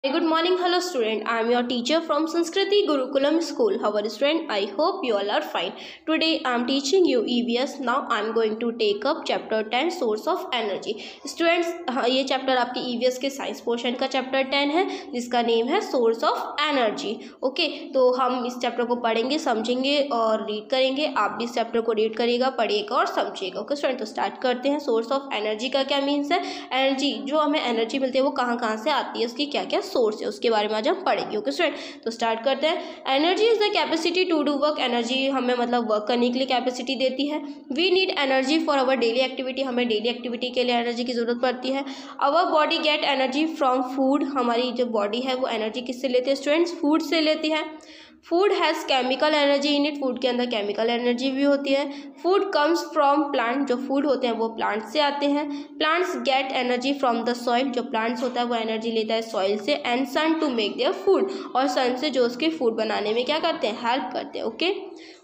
Good morning, hello student. I am your teacher from Sanskriti Gurukulam School. How are you student? I hope you all are fine. Today I am teaching you EVS. Now I am going to take up chapter 10 source of energy. Students, ये chapter आपकी EVS के science portion का chapter 10 है जिसका name है source of energy. Okay, तो हम इस चैप्टर को पढ़ेंगे, समझेंगे और रीड करेंगे. आप भी इस चैप्टर को रीड करिएगा, पढ़िएगा और समझिएगा. ओके स्टूडेंट, तो स्टार्ट करते हैं. सोर्स ऑफ एनर्जी का क्या मीन्स है? एनर्जी जो हमें एनर्जी मिलती है वो कहाँ कहाँ से आती है, उसकी क्या क्या सोर्स है, उसके बारे में आज हम पढ़ेंगे. ओके स्टूडेंट, तो स्टार्ट करते हैं. Energy is the capacity to do work. Energy हमें मतलब वर्क करने के लिए कैपेसिटी देती है. We need energy for our daily activity. हमें डेली एक्टिविटी के लिए एनर्जी की जरूरत पड़ती है. Our body get energy from food. हमारी जो बॉडी है वो एनर्जी किससे लेती है स्टूडेंट्स? फूड से लेती है. Food has chemical energy in it. Food के अंदर केमिकल एनर्जी भी होती है. Food comes from plant. जो फूड होते हैं वो प्लांट से आते हैं. Plants get energy from the soil. जो प्लांट्स होता है वो एनर्जी लेता है सॉइल से. And sun to make their food. और सन से जो उसके फूड बनाने में क्या करते हैं? हेल्प करते हैं. Okay,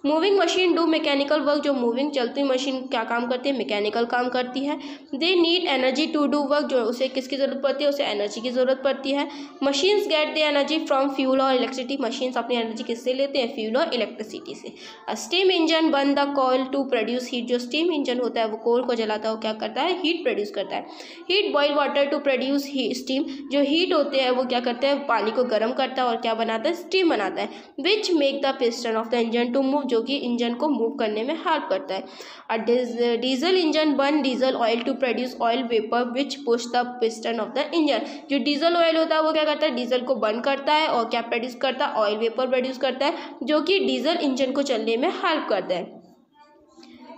moving machine do mechanical work. जो मूविंग चलती मशीन क्या काम करती है? मैकेनिकल काम करती है. They need energy to do work. जो उसे किसकी ज़रूरत पड़ती है? उसे एनर्जी की ज़रूरत पड़ती है. Machines get the energy from fuel और इलेक्ट्रिसिटी. मशीन्स अपनी एनर्जी किससे लेते हैं? फ्यूल और इलेक्ट्रिसिटी से. Steam engine burn the coal to produce heat. जो स्टीम इंजन होता है वो कोल को जलाता है, वो क्या करता है? हीट प्रोड्यूस करता है. Heat boil water to produce steam. जो हीट होते हैं वो क्या करते हैं? पानी को गर्म करता है और क्या बनाता है? स्टीम बनाता है. Which make the piston of the engine to move. जो कि इंजन को मूव करने में हेल्प करता है. Diesel engine burn diesel oil to produce oil vapour which push the piston of the engine. जो डीजल ऑयल होता है वो क्या करता है? डीजल को बर्न करता है और क्या प्रोड्यूस करता है? ऑयल वेपर प्रोड्यूस करता है जो कि डीजल इंजन को चलने में हेल्प करता है.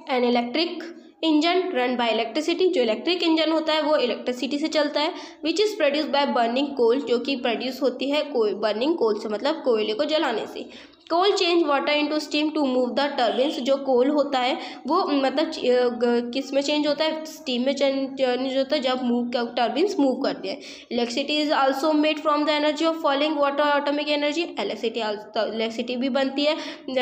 An electric engine run by electricity. जो इलेक्ट्रिक इंजन होता है वो इलेक्ट्रिसिटी से चलता है. Which is produce by burning coal. जो कि प्रोड्यूस होती है बर्निंग कोल से, मतलब कोयले को जलाने से. Coal change water into steam to move the turbines. जो कोल होता है वो मतलब किस में चेंज होता है? स्टीम में चेंज होता है जब टर्बिन्स मूव करते हैं. Electricity is also made from the energy of falling water atomic energy. Electricity भी बनती है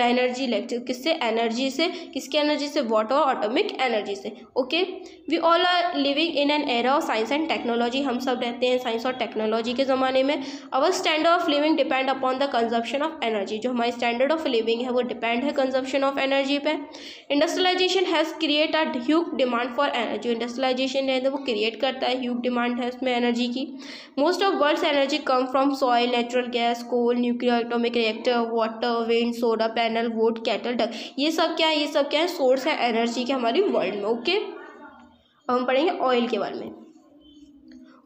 एनर्जी किससे? एनर्जी से. किसकी एनर्जी से? वाटर और एटॉमिक एनर्जी से. Okay, we all are living in an era of science and technology. हम सब रहते हैं साइंस और टेक्नोलॉजी के ज़माने में. Our standard of living depend upon the consumption of energy. जो हमारी स्टैंडर्ड ऑफ लिविंग है वो डिपेंड है कंजप्शन ऑफ एनर्जी पे. Industrialisation has create a huge demand for energy. Industrialisation है वो क्रिएट करता है, ह्यूज डिमांड है उसमें एनर्जी की. Most of world's energy come from soil, natural gas, coal, nuclear atomic reactor, water, wind, solar panel, wood, cattle, duck. ये सब क्या है? ये सब क्या है? सोर्स है एनर्जी के हमारी वर्ल्ड में. ओके, अब हम पढ़ेंगे ऑयल के बारे में.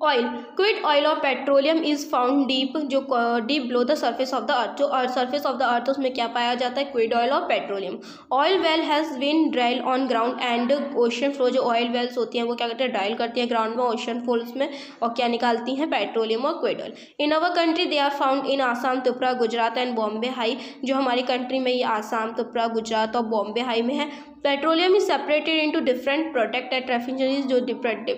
Oil, liquid oil of petroleum is found deep. जो deep below the surface of the earth. जो सर्फेस ऑफ द अर्थ उसमें क्या पाया जाता है? Liquid oil of petroleum. Oil well has been drilled on ground and ocean floor. जो oil wells होती हैं वो क्या करते हैं? ड्राइल करती हैं ग्राउंड में, ओशन फ्लोज में, और क्या निकालती हैं? पेट्रोलियम और liquid oil. In our country they are found in Assam, Tripura, Gujarat and Bombay high. जो हमारी कंट्री में ये आसाम, त्रिपुरा, गुजरात और बॉम्बे हाई में है. Petroleum is separated into different product at refineries. जो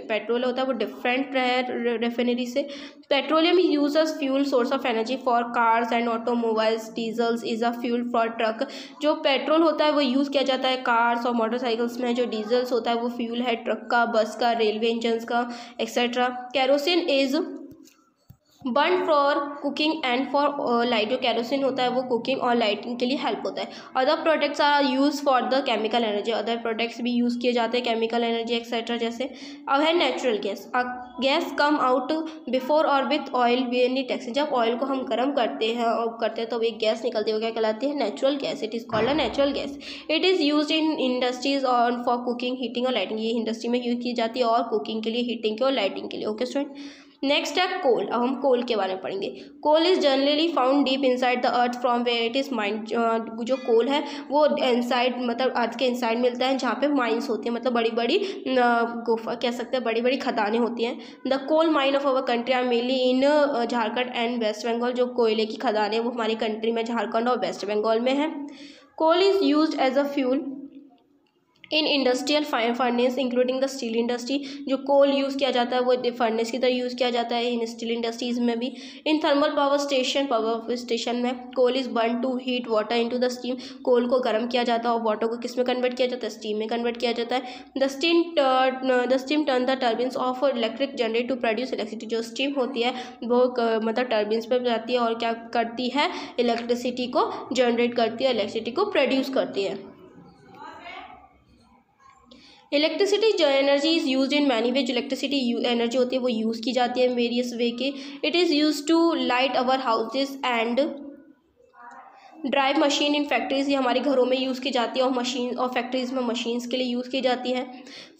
पेट्रोल होता है वो डिफरेंट रेफिनरी से. Petroleum use as fuel source of energy for cars and automobiles. Diesels is a fuel for truck. जो पेट्रोल होता है वो यूज़ किया जाता है कार्स और मोटरसाइकिल्स में. जो डीजल्स होता है वो फ्यूल है ट्रक का, बस का, रेलवे इंजन्स का, etcetera. Kerosene is burn for cooking and for light. जो कैरोसिन होता है वो कुकिंग और लाइटिंग के लिए हेल्प होता है. Other products are use for the chemical energy. Other products भी यूज़ किए जाते हैं केमिकल एनर्जी एक्सेट्रा. जैसे अब है natural gas. Gas come out before और विथ ऑयल वी टैक्स. जब ऑयल को हम गर्म करते हैं तो एक गैस निकलती है, वो क्या कहलाती है? Natural gas. It is called a natural gas. It is use in industries और फॉर कुकिंग, हीटिंग और लाइटिंग. ये इंडस्ट्री में यूज़ की जाती है और कुकिंग के लिए, हीटिंग के और लाइटिंग के लिए. ओके स्टूडेंट, नेक्स्ट है कोल. अब हम कोल के बारे में पढ़ेंगे. Coal is generally found deep inside the earth from where it is mined. जो कोल है वो इनसाइड मतलब अर्थ के इनसाइड मिलता है जहाँ पे माइंस होती हैं, मतलब बड़ी बड़ी गुफा कह सकते हैं, बड़ी बड़ी खदानें होती हैं. The coal mine of our country are mainly in Jharkhand and West Bengal. जो कोयले की खदानें वो हमारी कंट्री में झारखंड और वेस्ट बंगाल में है. Coal is use as a fuel in industrial furnace including the steel industry, जो कोल यूज़ किया जाता है वो फर्नेस की तरह यूज़ किया जाता है इन स्टील इंडस्ट्रीज में भी। इन थर्मल पावर स्टेशन में coal is burn to heat water into the steam, coal को गर्म किया जाता है और वाटर को किस में कन्वर्ट किया जाता है, स्टीम में कन्वर्ट किया जाता है। The steam turn the turbines of electric generate to produce electricity, जो स्टीम होती है वो मतलब टर्बिन्स पर जाती है और क्या करती है, इलेक्ट्रिसिटी को जनरेट करती है, इलेक्ट्रिसिटी को प्रोड्यूस करती है। इलेक्ट्रिसिटी जो energy is use in many way, जो इलेक्ट्रिसिटी एनर्जी होती है वो यूज़ की जाती है वेरियस वे के। It is use to light our houses and drive machine in factories, ये हमारे घरों में यूज़ की जाती है और मशीन और फैक्ट्रीज में मशीन्स के लिए यूज़ की जाती है।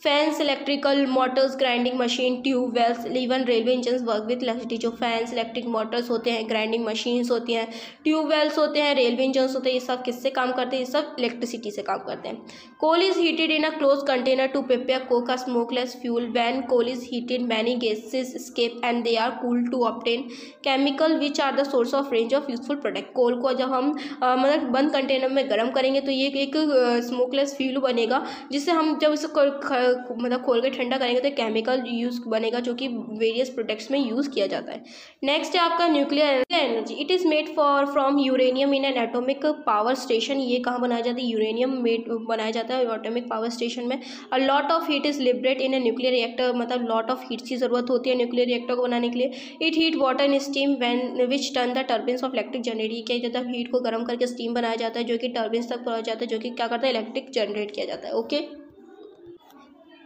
Fans, electrical Motors, grinding machine, tube wells, even railway engine work with electricity, जो फैंस, इलेक्ट्रिक मोटर्स होते हैं, ग्राइंडिंग मशीन्स होती हैं, ट्यूब वेल्स होते हैं, रेलवे इंजन होते हैं, ये सब किससे काम करते हैं, ये सब इलेक्ट्रिसिटी से काम करते हैं। Coal is heated in a close container to prepare coke a smokeless fuel. When coal is heated many gases escape and they are cooled to obtain chemical which are the source of range of useful product. Coal को जब हम मतलब बंद container में गर्म करेंगे तो ये एक स्मोकलेस फ्यूल बनेगा, जिससे हम जब इसको मतलब खोल के ठंडा करेंगे तो केमिकल यूज़ बनेगा जो कि वेरियस प्रोडक्ट्स में यूज़ किया जाता है। नेक्स्ट है आपका nuclear energy. It is made from uranium in an atomic power station. ये कहाँ बनाया जाता है, यूरेनियम मेड बनाया जाता है एटॉमिक पावर स्टेशन में। A lot of heat is liberate in a nuclear reactor, मतलब लॉट ऑफ हीट की ज़रूरत होती है न्यूक्लियर रिएक्टर को बनाने के लिए। It heat water in steam when which turn the turbines of electric generate, किया जाता है हीट को गर्म करके स्टीम बनाया जाता है जो कि टर्बिन्स तक पहुँच जाता है, जो कि क्या करता है, इलेक्ट्रिक जनरेट किया जाता है। Okay,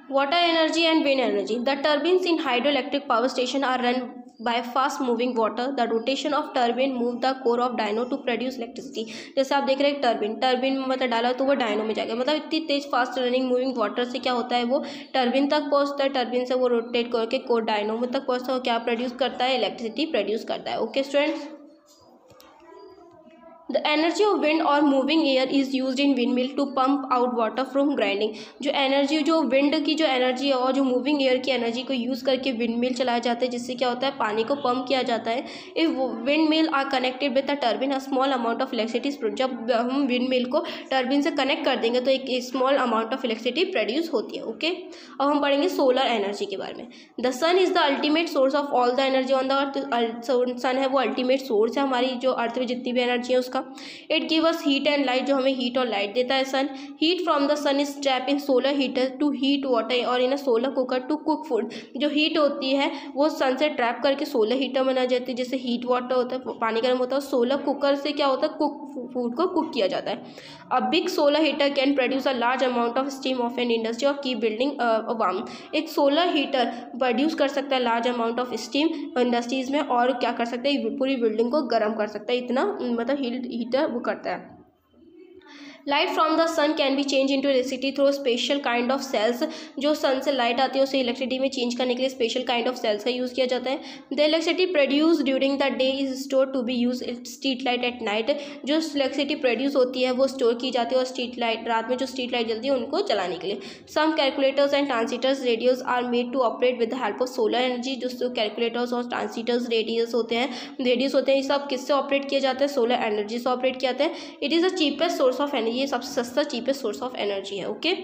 water energy and wind energy. The turbines in hydroelectric power station are run by fast moving water. The rotation of turbine move the core of dyno to produce electricity. जैसे आप देख रहे हैं turbine में मतलब डाला तो वो डायनो में जाएगा, मतलब इतनी तेज फास्ट रनिंग मूविंग वाटर से क्या होता है, वो टर्बिन तक पहुंचता है, टर्बिन से वो रोटेट करके कोर डायनो में तक पहुंचता है और क्या प्रोड्यूस करता है, इलेक्ट्रिसिटी प्रोड्यूस करता है। Okay students, the energy of wind और moving air is use in wind mill to pump out water from grinding. जो एनर्जी, जो विंड की जो एनर्जी है और जो मूविंग एयर की एनर्जी को यूज़ करके विंड मिल चलाया जाता है, जिससे क्या होता है, पानी को पम्प किया जाता है। If wind mill are connected with the turbine a small amount of electricity, जब हम विंड मिल को टर्बिन से कनेक्ट कर देंगे तो एक small amount of electricity produce होती है। ओके, अब हम पढ़ेंगे सोलर एनर्जी के बारे में। The sun is the ultimate source of all the energy on the earth. Sun है वो अल्टीमेट सोर्स है हमारी जो अर्थ में जितनी भी एनर्जी है उसका। It give us heat and light, जो हमें हीट और लाइट देता है sun. Heat from the sun is trap in solar heater to heat water और in a solar cooker to cook food. जो हीट होती है वो सन से ट्रैप करके सोलर हीटर बना जाती है, जैसे हीट वाटर होता है, पानी गर्म होता है, सोलर कुकर से क्या होता है, कुक फूड को कुक किया जाता है। A big solar heater can produce a large amount of steam of an industry और कीप बिल्डिंग वार्म। एक सोलर हीटर प्रोड्यूस कर सकता है large amount of steam industries में और क्या कर सकता है, पूरी बिल्डिंग को गर्म कर सकता है, इतना मतलब हीटर वो करता है। Light from the sun can be change into electricity through special kind of cells. जो सन से लाइट आती है उसे इलेक्ट्रिसिटी में चेंज करने के लिए स्पेशल काइंड ऑफ सेल्स का यूज़ किया जाता है। The electricity produce during the day is store to be use street light at night. जो इलेक्ट्रिसिटी प्रोड्यूस होती है वो स्टोर की जाती है और स्ट्रीट लाइट, रात में जो स्ट्रीट लाइट जलती है उनको चलाने के लिए। Some calculators and transistors radios are made to operate with the help of solar energy. जो कैलकुलेटर्स और ट्रांसिटर्स रेडियोस होते हैं ये सब किससे ऑपरेट किए जाते हैं, सोलर एनर्जी से ऑपरेट किए जाते हैं। It is the cheapest source of energy, ये सबसे सस्ता चीपेस्ट सोर्स ऑफ एनर्जी है। ओके,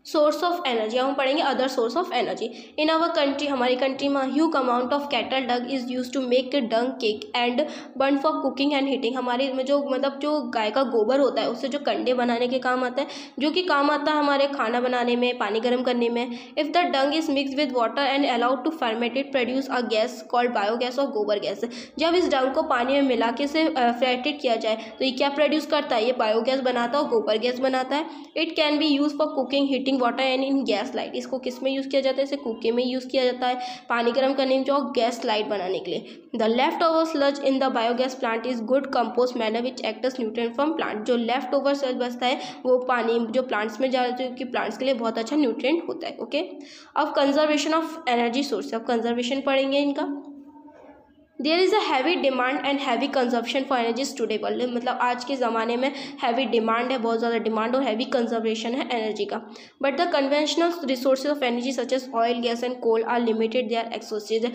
सोर्स ऑफ एनर्जी हम पढ़ेंगे other source of energy. In our country, हमारी कंट्री में huge amount of cattle dung is use to make dung cake and burn for cooking and heating. हमारे में जो मतलब जो गाय का गोबर होता है उससे जो कंडे बनाने के काम आता है, जो कि काम आता है हमारे खाना बनाने में, पानी गर्म करने में। If the dung is mix with water and allowed to fermented produce a gas called biogas और गोबर गैस। जब इस डंग को पानी में मिला के से फर्मेटेड किया जाए तो ये क्या प्रोड्यूस करता है, ये बायोगैस बनाता है और गोबर गैस बनाता है। It can be use for cooking, heating water and in gas light. इसको किस में यूज़ किया जाता है, इसे कुके में यूज़ किया जाता है, पानी गर्म करने में, जो गैस लाइट बनाने के लिए। The leftover sludge in the biogas plant is good compost manure which act as nutrient from plant. जो लेफ्ट ओवर स्लज बचता है वो पानी जो प्लांट्स में जा रहा है, कि प्लांट्स के लिए बहुत अच्छा न्यूट्रिएंट होता है। ओके, अब कंजर्वेशन ऑफ एनर्जी सोर्स, अब कंजर्वेशन पढ़ेंगे इनका। There is a heavy demand and heavy consumption for energies today world, मतलब आज के ज़माने में हैवी डिमांड है, बहुत ज़्यादा डिमांड और हैवी कंजर्वेशन है एनर्जी का। But the conventional resources of energy such as oil gas and coal are limited, they are exhausted.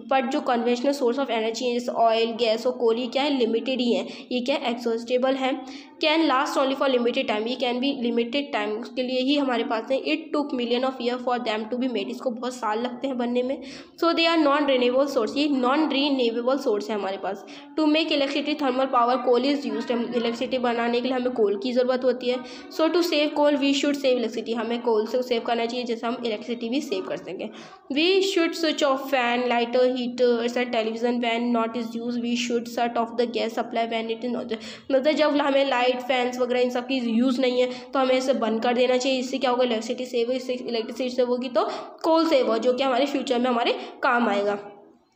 But जो कन्वेंशनल सोर्स ऑफ एनर्जी है जैसे ऑयल गैस और कोल, ये क्या है, लिमिटेड ही है, ये क्या है, एक्सोस्टेबल है। Can last only for limited time, ये कैन बी लिमिटेड टाइम, उसके लिए ही हमारे पास है। It took million of year for them to be made, इसको बहुत साल लगते हैं बनने में। So they are non renewable source, ये नॉन रिन्यूएबल सोर्स है हमारे पास। To make electricity thermal power coal is used, electricity बनाने के लिए हमें कोल की ज़रूरत होती है। सो to save coal we should save electricity, हमें कोल से सेव करना चाहिए जैसे हम इलेक्ट्रिसिटी भी सेव कर सकें। We should switch off fan, lighter, heaters and television when not is use. We should shut off the gas supply when it is not, मतलब जब हमें लाइट फैंस वगैरह इन सब की यूज़ नहीं है तो हमें इसे बंद कर देना चाहिए। इससे क्या होगा, इलेक्ट्रिसिटी सेव हो, इससे इलेक्ट्रिसिटी सेव होगी तो कोल सेव हो, जो कि हमारे फ्यूचर में हमारे काम आएगा।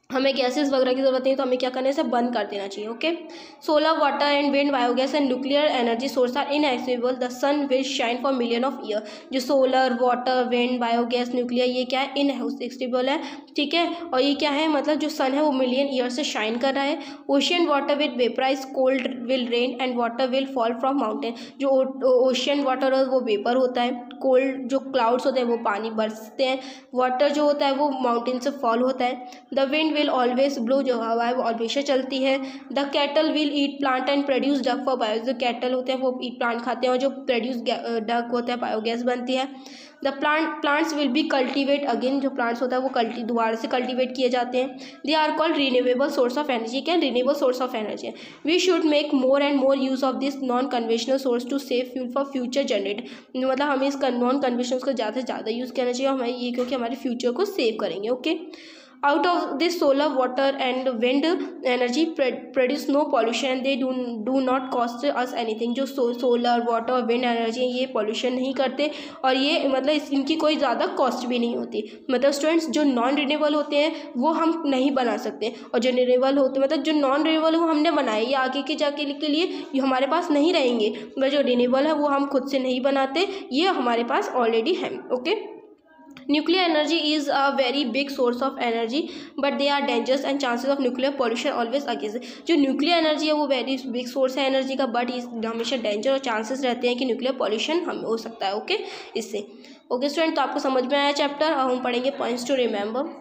हमें गैसेस वगैरह की जरूरत नहीं तो हमें क्या करना है, इसे बंद कर देना चाहिए। Okay, solar, water and wind, biogas and nuclear energy source are inaccessible, the sun will shine for million of year. जो solar, water, wind, biogas, nuclear, ये क्या है, इनएक्सेसिबल है, ठीक है। और ये क्या है, मतलब जो सन है वो मिलियन ईयर से शाइन कर रहा है। Ocean water will vaporise, cold will rain and water will fall from mountain. जो ओशियन वाटर है वो वेपर होता है, कोल्ड जो क्लाउड्स होते हैं वो पानी बरसते हैं, वाटर जो होता है वो माउंटेन से फॉल होता है। The wind will always blow, जो हवा है वो हमेशा चलती है। The cattle will eat plant and produce duck for bio, जो कैटल होते हैं वो ईट प्लांट खाते हैं और जो प्रोड्यूस डक होता है बायोगैस बनती है। The plants will be cultivate again, जो प्लांट्स होता है वो दोबारा से कल्टिवेट किए जाते हैं। They are called renewable source of energy, क्या रिन्यूएबल सोर्स ऑफ एनर्जी है। We should make more and more use of this non conventional source to save fuel for future generate, मतलब हमें इस नॉन कन्वेंशनल को ज़्यादा से ज़्यादा use करना चाहिए हमें ये, क्योंकि हमारे फ्यूचर को सेव करेंगे। Okay, out of this solar, water and wind energy produce no pollution, they do not cost us anything। जो सोलर, वाटर, विंड एनर्जी ये पोल्यूशन नहीं करते और ये मतलब इनकी कोई ज़्यादा कॉस्ट भी नहीं होती। मतलब स्टूडेंट्स जो नॉन रिन्यूएबल होते हैं वो हम नहीं बना सकते, और जो रिन्यूएबल होते हैं मतलब जो नॉन रिन्यूएबल है वो हमने बनाए, ये आगे के जाके के लिए ये हमारे पास नहीं रहेंगे, मतलब जो रिन्यूएबल है वो हम खुद से नहीं बनाते, ये हमारे पास ऑलरेडी है। Okay, nuclear energy is a very big source of energy but they are dangerous and chances of nuclear pollution always against. जो न्यूक्लियर एनर्जी है वो वेरी बिग सोर्स है एनर्जी का, बट इस हमेशा डेंजर और चांसेस रहते हैं कि न्यूक्लियर पॉल्यूशन हमें हो सकता है। ओके, इससे ओके स्टूडेंट, तो आपको समझ में आया चैप्टर। अब हम पढ़ेंगे points to remember.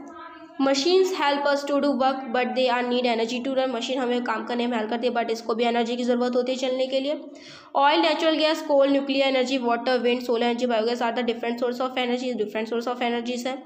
Machines help us to do work but they are need energy to run, machine हमें काम करने में हेल्प करती है बट इसको भी एनर्जी की ज़रूरत होती है चलने के लिए। Oil, natural gas, coal, nuclear energy, water, wind, solar energy, biogas are the different source of energy, different source of energies है।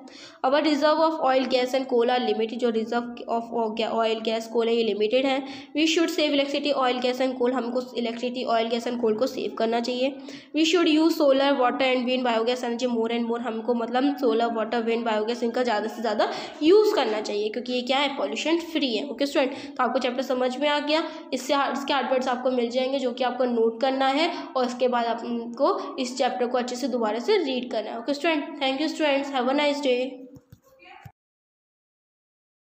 Our reserve of oil, gas and coal are limited, जो reserve of oil, gas, coal है ये limited है। We should save electricity, oil, gas and coal, हमको electricity, oil, gas and coal को save करना चाहिए। We should use solar, water and wind, biogas energy more and मोर, हमको मतलब solar, water, wind, biogas इनका ज़्यादा से ज़्यादा यूज़ करना चाहिए क्योंकि ये क्या है, पॉल्यूशन फ्री है। ओके स्टूडेंट, तो आपको चैप्टर समझ में आ गया। इसके हार्ड वर्ड्स आपको मिल जाएंगे जो कि आपको नोट करना है और इसके बाद आपको इस चैप्टर को अच्छे से दोबारा से रीड करना है। Okay student, thank you students, have a nice day.